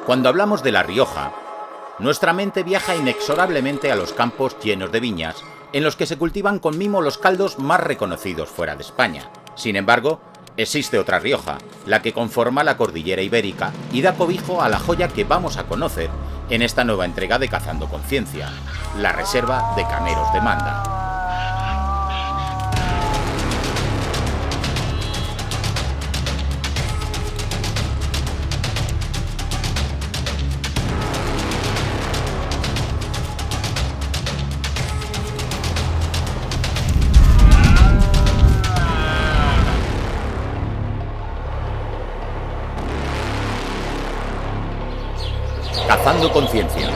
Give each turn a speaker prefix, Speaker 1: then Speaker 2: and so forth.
Speaker 1: Cuando hablamos de La Rioja, nuestra mente viaja inexorablemente a los campos llenos de viñas, en los que se cultivan con mimo los caldos más reconocidos fuera de España. Sin embargo, existe otra Rioja, la que conforma la cordillera ibérica y da cobijo a la joya que vamos a conocer en esta nueva entrega de Cazando Conciencia, la Reserva de Cameros de Manda. Cazando Conciencia,